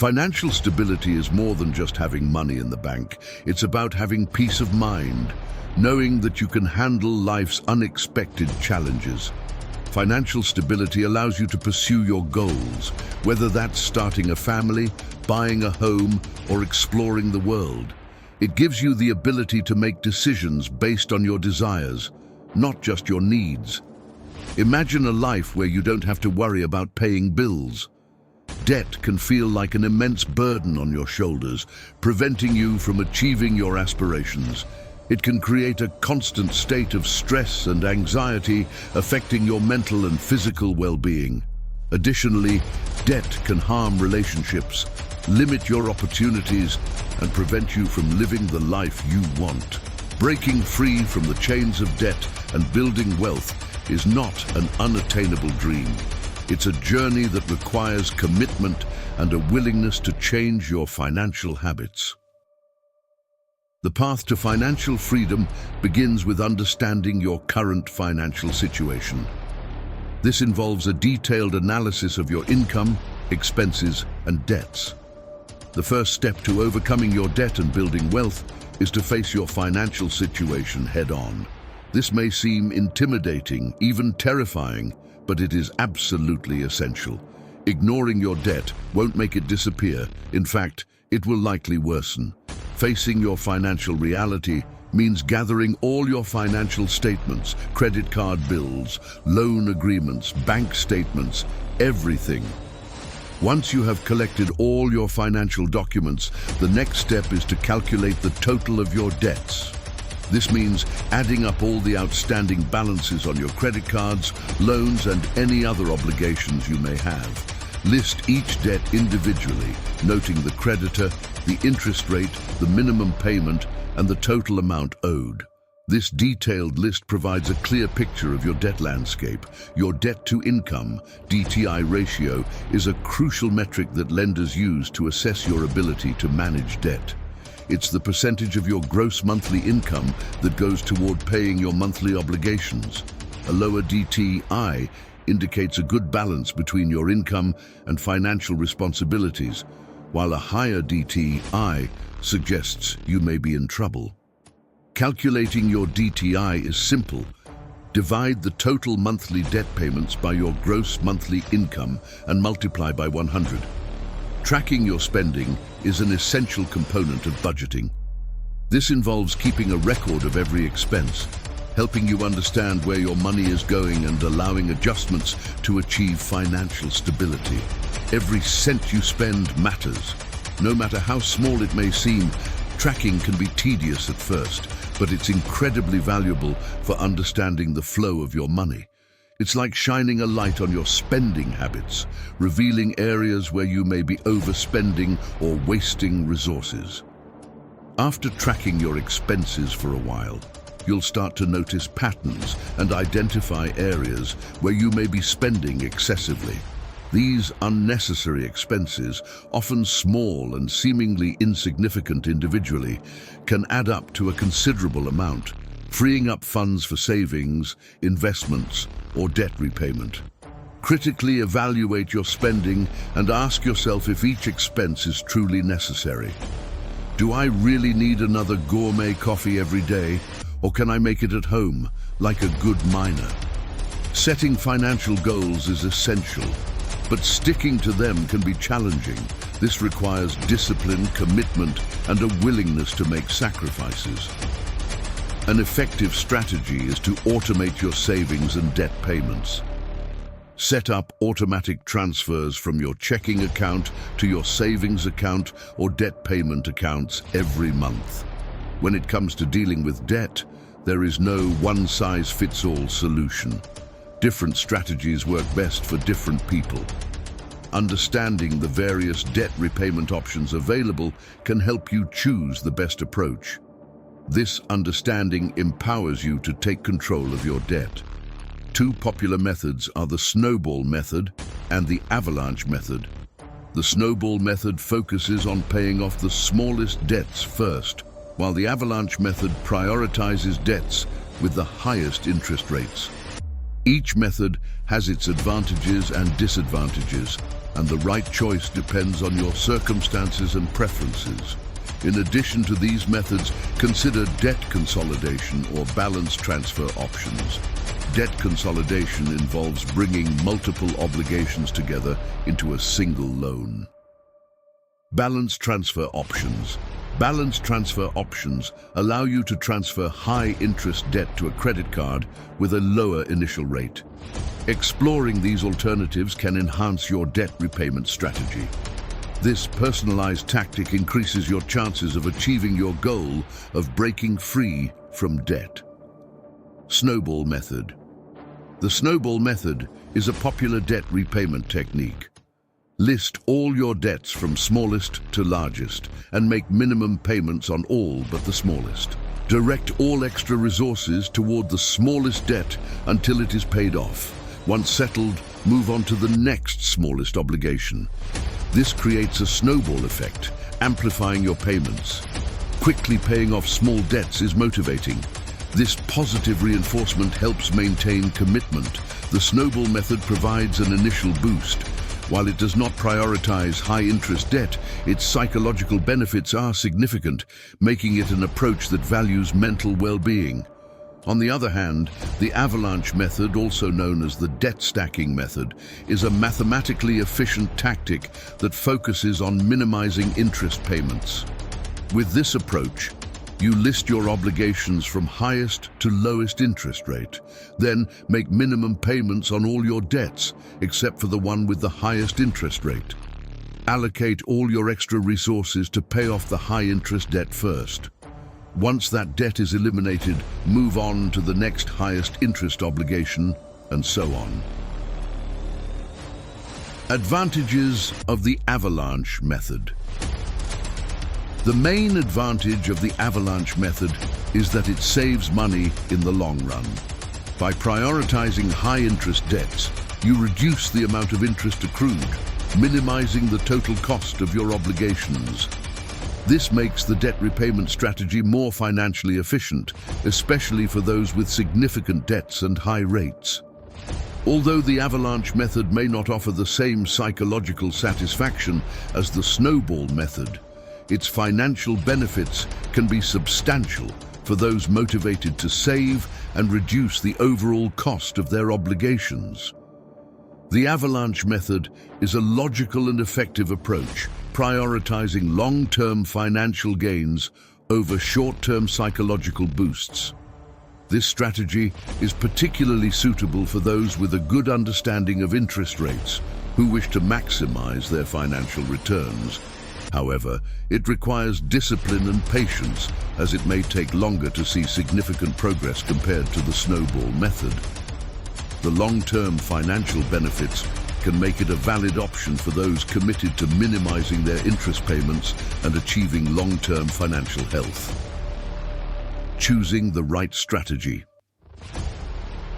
Financial stability is more than just having money in the bank. It's about having peace of mind, knowing that you can handle life's unexpected challenges. Financial stability allows you to pursue your goals, whether that's starting a family, buying a home, or exploring the world. It gives you the ability to make decisions based on your desires, not just your needs. Imagine a life where you don't have to worry about paying bills. Debt can feel like an immense burden on your shoulders, preventing you from achieving your aspirations. It can create a constant state of stress and anxiety, affecting your mental and physical well-being. Additionally, debt can harm relationships, limit your opportunities, and prevent you from living the life you want. Breaking free from the chains of debt and building wealth is not an unattainable dream. It's a journey that requires commitment and a willingness to change your financial habits. The path to financial freedom begins with understanding your current financial situation. This involves a detailed analysis of your income, expenses, and debts. The first step to overcoming your debt and building wealth is to face your financial situation head-on. This may seem intimidating, even terrifying, but it is absolutely essential. Ignoring your debt won't make it disappear. In fact, it will likely worsen. Facing your financial reality means gathering all your financial statements, credit card bills, loan agreements, bank statements, everything. Once you have collected all your financial documents, the next step is to calculate the total of your debts. This means adding up all the outstanding balances on your credit cards, loans, and any other obligations you may have. List each debt individually, noting the creditor, the interest rate, the minimum payment, and the total amount owed. This detailed list provides a clear picture of your debt landscape. Your debt-to-income, DTI ratio, is a crucial metric that lenders use to assess your ability to manage debt. It's the percentage of your gross monthly income that goes toward paying your monthly obligations. A lower DTI indicates a good balance between your income and financial responsibilities, while a higher DTI suggests you may be in trouble. Calculating your DTI is simple. Divide the total monthly debt payments by your gross monthly income and multiply by 100. Tracking your spending is an essential component of budgeting. This involves keeping a record of every expense, helping you understand where your money is going and allowing adjustments to achieve financial stability. Every cent you spend matters. No matter how small it may seem, tracking can be tedious at first, but it's incredibly valuable for understanding the flow of your money. It's like shining a light on your spending habits, revealing areas where you may be overspending or wasting resources. After tracking your expenses for a while, you'll start to notice patterns and identify areas where you may be spending excessively. These unnecessary expenses, often small and seemingly insignificant individually, can add up to a considerable amount, freeing up funds for savings, investments, or debt repayment. Critically evaluate your spending and ask yourself if each expense is truly necessary. Do I really need another gourmet coffee every day, or can I make it at home, like a good miner? Setting financial goals is essential, but sticking to them can be challenging. This requires discipline, commitment, and a willingness to make sacrifices. An effective strategy is to automate your savings and debt payments. Set up automatic transfers from your checking account to your savings account or debt payment accounts every month. When it comes to dealing with debt, there is no one-size-fits-all solution. Different strategies work best for different people. Understanding the various debt repayment options available can help you choose the best approach. This understanding empowers you to take control of your debt. Two popular methods are the snowball method and the avalanche method. The snowball method focuses on paying off the smallest debts first, while the avalanche method prioritizes debts with the highest interest rates. Each method has its advantages and disadvantages, and the right choice depends on your circumstances and preferences. In addition to these methods, consider debt consolidation or balance transfer options. Debt consolidation involves bringing multiple obligations together into a single loan. Balance transfer options. Balance transfer options allow you to transfer high-interest debt to a credit card with a lower initial rate. Exploring these alternatives can enhance your debt repayment strategy. This personalized tactic increases your chances of achieving your goal of breaking free from debt. Snowball method. The snowball method is a popular debt repayment technique. List all your debts from smallest to largest and make minimum payments on all but the smallest. Direct all extra resources toward the smallest debt until it is paid off. Once settled, move on to the next smallest obligation. This creates a snowball effect, amplifying your payments. Quickly paying off small debts is motivating. This positive reinforcement helps maintain commitment. The snowball method provides an initial boost. While it does not prioritize high-interest debt, its psychological benefits are significant, making it an approach that values mental well-being. On the other hand, the avalanche method, also known as the debt stacking method, is a mathematically efficient tactic that focuses on minimizing interest payments. With this approach, you list your obligations from highest to lowest interest rate, then make minimum payments on all your debts, except for the one with the highest interest rate. Allocate all your extra resources to pay off the high-interest debt first. Once that debt is eliminated, move on to the next highest interest obligation, and so on. Advantages of the avalanche method. The main advantage of the avalanche method is that it saves money in the long run. By prioritizing high-interest debts, you reduce the amount of interest accrued, minimizing the total cost of your obligations. This makes the debt repayment strategy more financially efficient, especially for those with significant debts and high rates. Although the avalanche method may not offer the same psychological satisfaction as the snowball method, its financial benefits can be substantial for those motivated to save and reduce the overall cost of their obligations. The avalanche method is a logical and effective approach, prioritizing long-term financial gains over short-term psychological boosts. This strategy is particularly suitable for those with a good understanding of interest rates who wish to maximize their financial returns. However, it requires discipline and patience, as it may take longer to see significant progress compared to the snowball method. The long-term financial benefits can make it a valid option for those committed to minimizing their interest payments and achieving long-term financial health. Choosing the right strategy.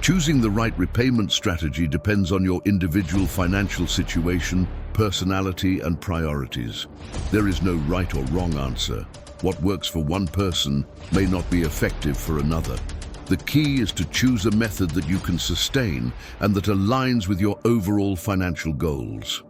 Choosing the right repayment strategy depends on your individual financial situation, personality, and priorities. There is no right or wrong answer. What works for one person may not be effective for another. The key is to choose a method that you can sustain and that aligns with your overall financial goals.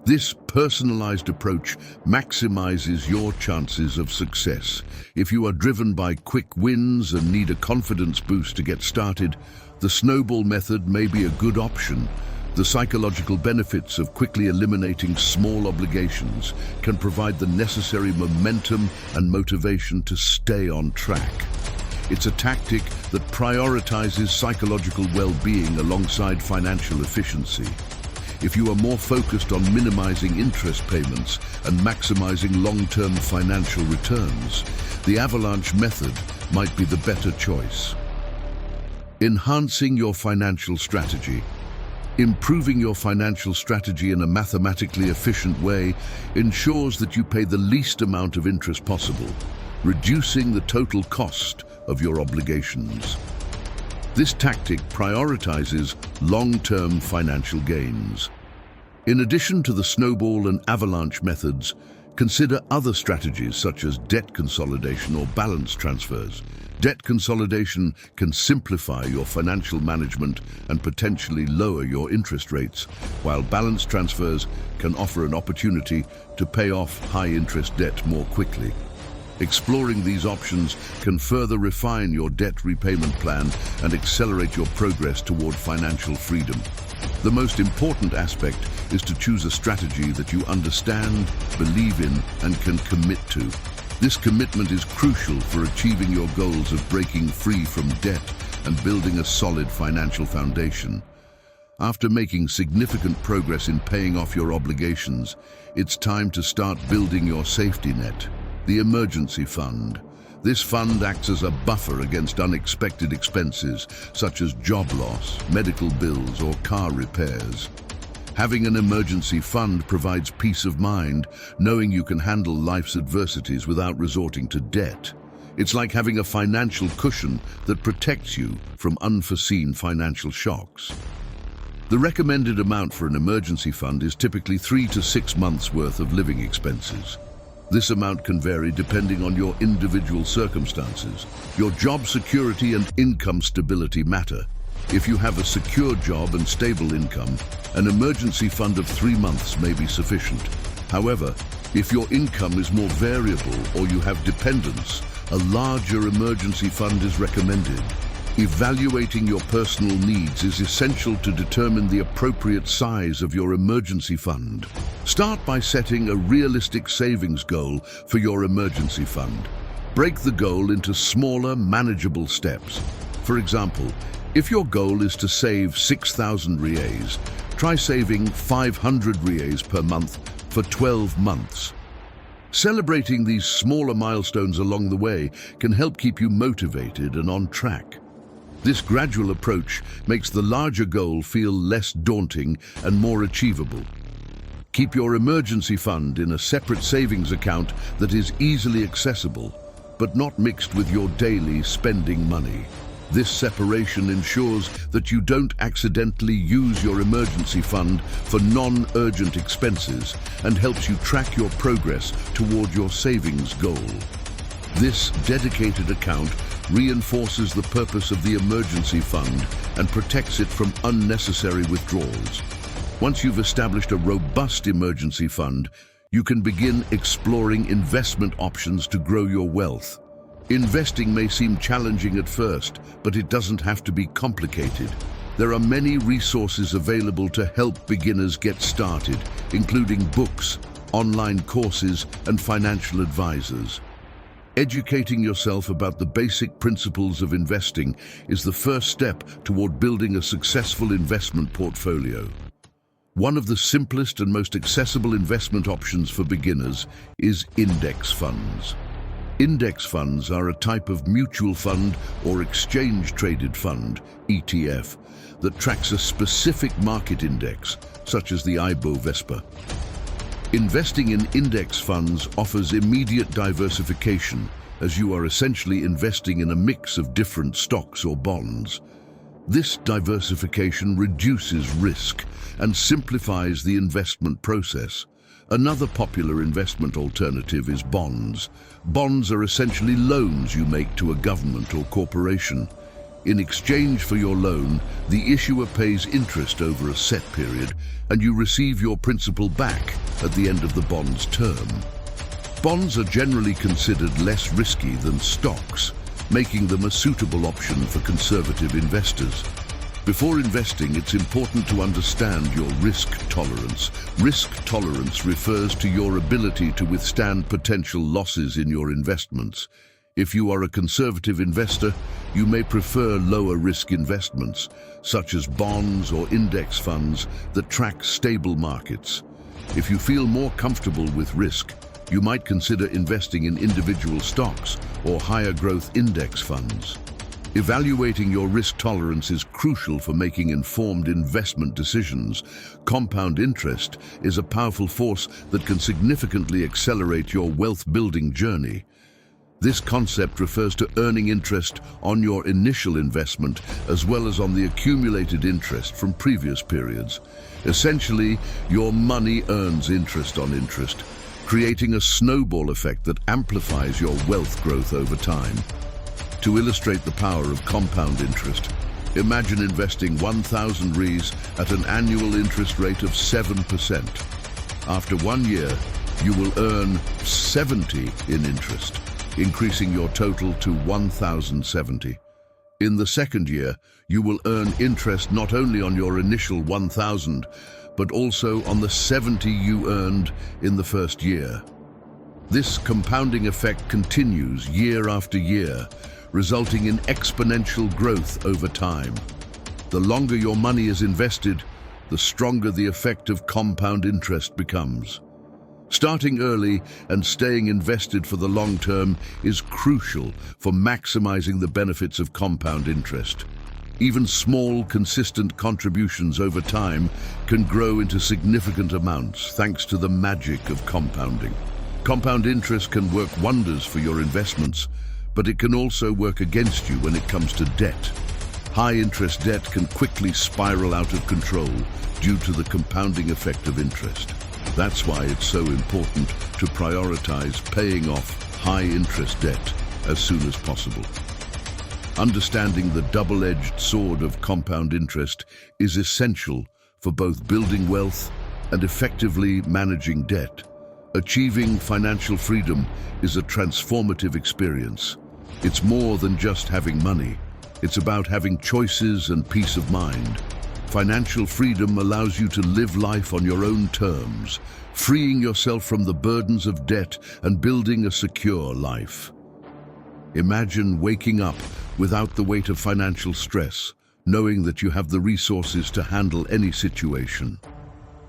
This personalized approach maximizes your chances of success. If you are driven by quick wins and need a confidence boost to get started, the snowball method may be a good option. The psychological benefits of quickly eliminating small obligations can provide the necessary momentum and motivation to stay on track. It's a tactic that prioritizes psychological well-being alongside financial efficiency. If you are more focused on minimizing interest payments and maximizing long-term financial returns, the avalanche method might be the better choice. Enhancing your financial strategy. Improving your financial strategy in a mathematically efficient way ensures that you pay the least amount of interest possible, reducing the total cost of your obligations. This tactic prioritizes long-term financial gains. In addition to the snowball and avalanche methods, consider other strategies such as debt consolidation or balance transfers. Debt consolidation can simplify your financial management and potentially lower your interest rates, while balance transfers can offer an opportunity to pay off high-interest debt more quickly. Exploring these options can further refine your debt repayment plan and accelerate your progress toward financial freedom. The most important aspect is to choose a strategy that you understand, believe in, and can commit to. This commitment is crucial for achieving your goals of breaking free from debt and building a solid financial foundation. After making significant progress in paying off your obligations, it's time to start building your safety net. The emergency fund. This fund acts as a buffer against unexpected expenses, such as job loss, medical bills, or car repairs. Having an emergency fund provides peace of mind, knowing you can handle life's adversities without resorting to debt. It's like having a financial cushion that protects you from unforeseen financial shocks. The recommended amount for an emergency fund is typically 3 to 6 months' worth of living expenses. This amount can vary depending on your individual circumstances. Your job security and income stability matter. If you have a secure job and stable income, an emergency fund of 3 months may be sufficient. However, if your income is more variable or you have dependents, a larger emergency fund is recommended. Evaluating your personal needs is essential to determine the appropriate size of your emergency fund. Start by setting a realistic savings goal for your emergency fund. Break the goal into smaller, manageable steps. For example, if your goal is to save 6,000 rials, try saving 500 rials per month for 12 months. Celebrating these smaller milestones along the way can help keep you motivated and on track. This gradual approach makes the larger goal feel less daunting and more achievable. Keep your emergency fund in a separate savings account that is easily accessible, but not mixed with your daily spending money. This separation ensures that you don't accidentally use your emergency fund for non-urgent expenses and helps you track your progress toward your savings goal. This dedicated account reinforces the purpose of the emergency fund and protects it from unnecessary withdrawals. Once you've established a robust emergency fund, you can begin exploring investment options to grow your wealth. Investing may seem challenging at first, but it doesn't have to be complicated. There are many resources available to help beginners get started, including books, online courses, and financial advisors. Educating yourself about the basic principles of investing is the first step toward building a successful investment portfolio. One of the simplest and most accessible investment options for beginners is index funds. Index funds are a type of mutual fund or exchange-traded fund, ETF, that tracks a specific market index, such as the Ibovespa. Investing in index funds offers immediate diversification, as you are essentially investing in a mix of different stocks or bonds. This diversification reduces risk and simplifies the investment process. Another popular investment alternative is bonds. Bonds are essentially loans you make to a government or corporation. In exchange for your loan, the issuer pays interest over a set period, and you receive your principal back at the end of the bond's term. Bonds are generally considered less risky than stocks, making them a suitable option for conservative investors. Before investing, it's important to understand your risk tolerance. Risk tolerance refers to your ability to withstand potential losses in your investments. If you are a conservative investor, you may prefer lower risk investments, such as bonds or index funds that track stable markets. If you feel more comfortable with risk, you might consider investing in individual stocks or higher growth index funds. Evaluating your risk tolerance is crucial for making informed investment decisions. Compound interest is a powerful force that can significantly accelerate your wealth-building journey. This concept refers to earning interest on your initial investment as well as on the accumulated interest from previous periods. Essentially, your money earns interest on interest, creating a snowball effect that amplifies your wealth growth over time. To illustrate the power of compound interest, imagine investing 1,000 Rs at an annual interest rate of 7%. After 1 year, you will earn 70 in interest, increasing your total to 1,070. In the second year, you will earn interest not only on your initial 1,000, but also on the 70 you earned in the first year. This compounding effect continues year after year, resulting in exponential growth over time. The longer your money is invested, the stronger the effect of compound interest becomes. Starting early and staying invested for the long term is crucial for maximizing the benefits of compound interest. Even small, consistent contributions over time can grow into significant amounts thanks to the magic of compounding. Compound interest can work wonders for your investments, but it can also work against you when it comes to debt. High-interest debt can quickly spiral out of control due to the compounding effect of interest. That's why it's so important to prioritize paying off high-interest debt as soon as possible. Understanding the double-edged sword of compound interest is essential for both building wealth and effectively managing debt. Achieving financial freedom is a transformative experience. It's more than just having money. It's about having choices and peace of mind. Financial freedom allows you to live life on your own terms, freeing yourself from the burdens of debt and building a secure life. Imagine waking up without the weight of financial stress, knowing that you have the resources to handle any situation.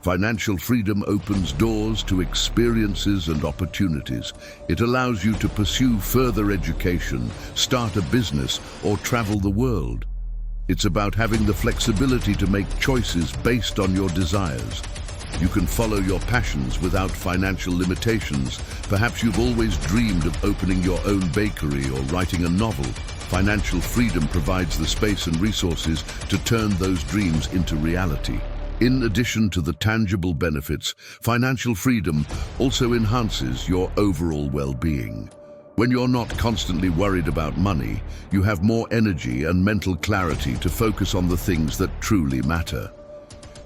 Financial freedom opens doors to experiences and opportunities. It allows you to pursue further education, start a business, or travel the world. It's about having the flexibility to make choices based on your desires. You can follow your passions without financial limitations. Perhaps you've always dreamed of opening your own bakery or writing a novel. Financial freedom provides the space and resources to turn those dreams into reality. In addition to the tangible benefits, financial freedom also enhances your overall well-being. When you're not constantly worried about money, you have more energy and mental clarity to focus on the things that truly matter.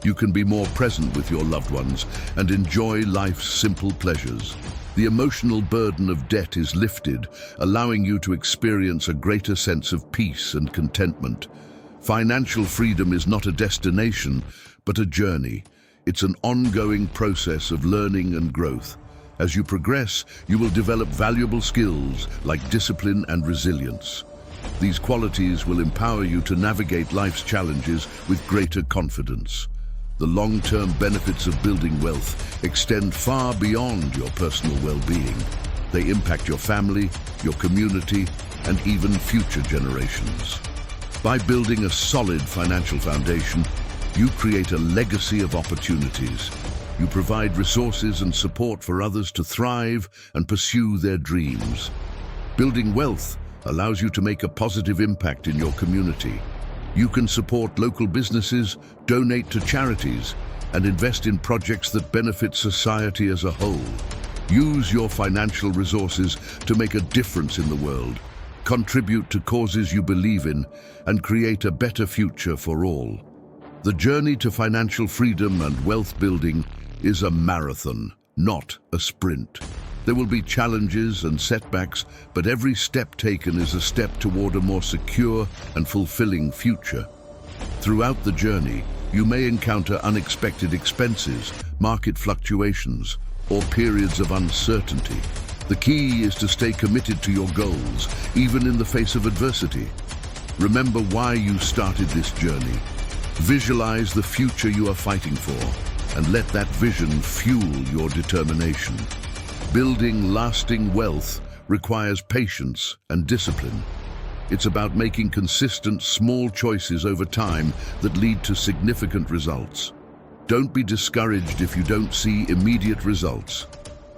You can be more present with your loved ones and enjoy life's simple pleasures. The emotional burden of debt is lifted, allowing you to experience a greater sense of peace and contentment. Financial freedom is not a destination, but a journey. It's an ongoing process of learning and growth. As you progress, you will develop valuable skills like discipline and resilience. These qualities will empower you to navigate life's challenges with greater confidence. The long-term benefits of building wealth extend far beyond your personal well-being. They impact your family, your community, and even future generations. By building a solid financial foundation, you create a legacy of opportunities. You provide resources and support for others to thrive and pursue their dreams. Building wealth allows you to make a positive impact in your community. You can support local businesses, donate to charities, and invest in projects that benefit society as a whole. Use your financial resources to make a difference in the world, contribute to causes you believe in, and create a better future for all. The journey to financial freedom and wealth building is a marathon, not a sprint. There will be challenges and setbacks, but every step taken is a step toward a more secure and fulfilling future. Throughout the journey, you may encounter unexpected expenses, market fluctuations, or periods of uncertainty. The key is to stay committed to your goals, even in the face of adversity. Remember why you started this journey. Visualize the future you are fighting for, and let that vision fuel your determination. Building lasting wealth requires patience and discipline. It's about making consistent, small choices over time that lead to significant results. Don't be discouraged if you don't see immediate results.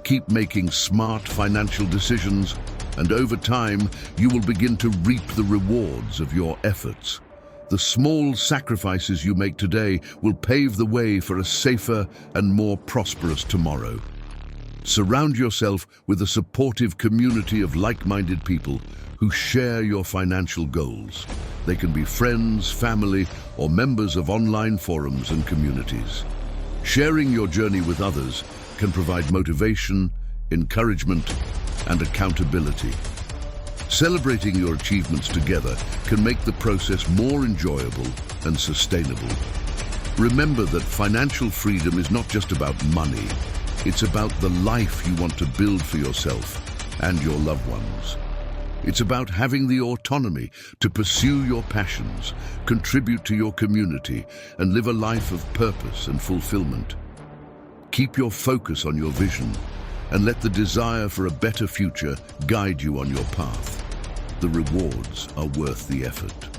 Keep making smart financial decisions, and over time, you will begin to reap the rewards of your efforts. The small sacrifices you make today will pave the way for a safer and more prosperous tomorrow. Surround yourself with a supportive community of like-minded people who share your financial goals. They can be friends, family, or members of online forums and communities. Sharing your journey with others can provide motivation, encouragement, and accountability. Celebrating your achievements together can make the process more enjoyable and sustainable. Remember that financial freedom is not just about money. It's about the life you want to build for yourself and your loved ones. It's about having the autonomy to pursue your passions, contribute to your community, and live a life of purpose and fulfillment. Keep your focus on your vision and let the desire for a better future guide you on your path. The rewards are worth the effort.